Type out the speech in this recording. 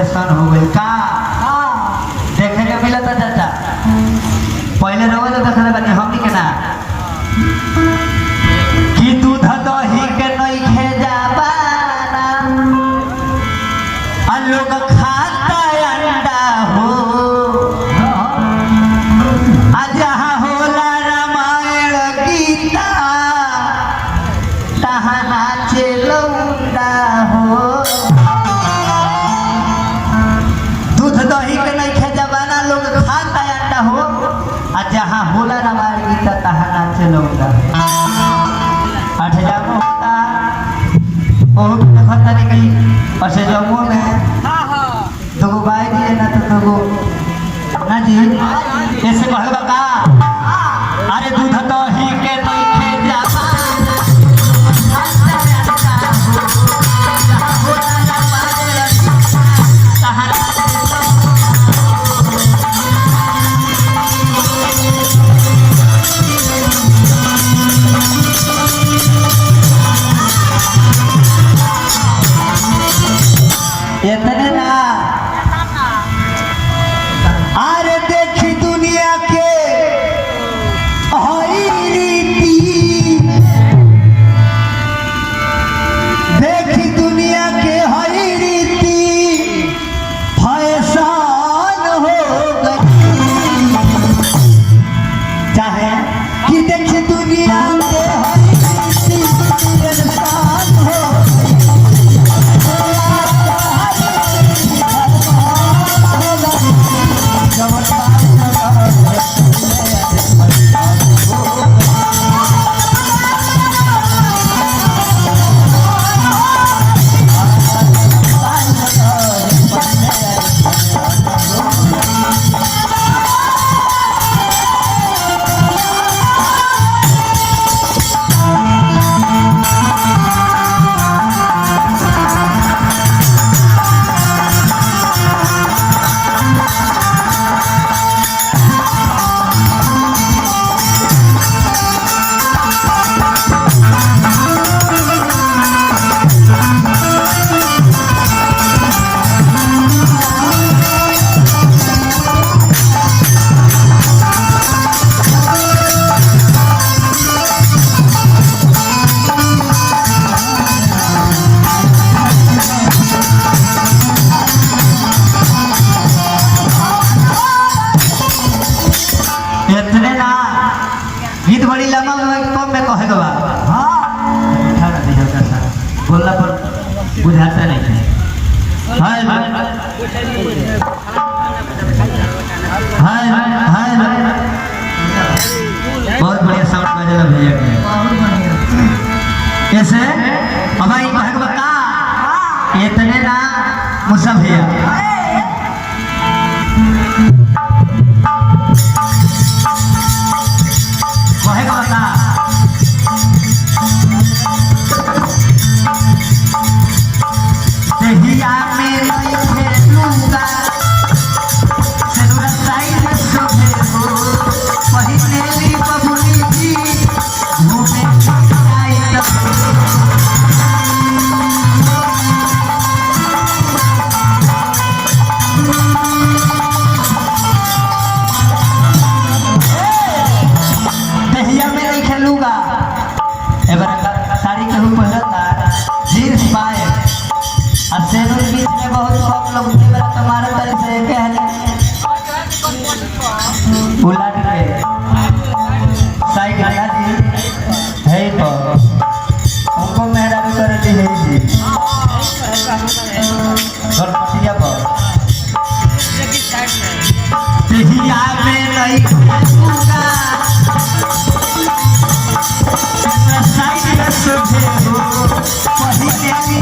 fashion हो गई का देखे के मिला था चाचा पहले रहो तो देखले बानी हमनी के ना कि दूध दही के नहीं खे जाबाना आ लोग खाता अंडा हो आ जहाँ होला रामायण गीता तहाँ नाचे लौंडा हो दूध दही के नहीं खे जाबाना लोग खाता अंडा हो आ जहाँ होला रामायण गीता तहाँ नाचे लौंडा आठ हजार में होता ओह देखता नहीं कहीं ऐसे जम्मू में दो बाई दिए ना तो दो ना जी ऐसे कहल का अरे दूध दही के नहीं खे जाबाना इतने ना अरे देखी दुनिया के हई रीति देखी दुनिया के हई रीति फैशन हो गई चाहे कि देखी दुनिया के हई रीति फैशन हो गीत बड़ी लम्बा कम में कहेगा बोलना पर बुझाता नहीं है बहुत बढ़िया साउंड बजेला भैया कैसे हमारी कहेगा का इतने ना मुसा भैया साड़ी के रूप जींस पाए और सेनूर बीच में बहुत कम लोग तुम्हारे तरह से उलट के साइड हटा दी है तो उनको मेहरा भी कर दी है जी गणपतिया पर तेहिया में नहीं होगा साइड में सोचे हो पहले भी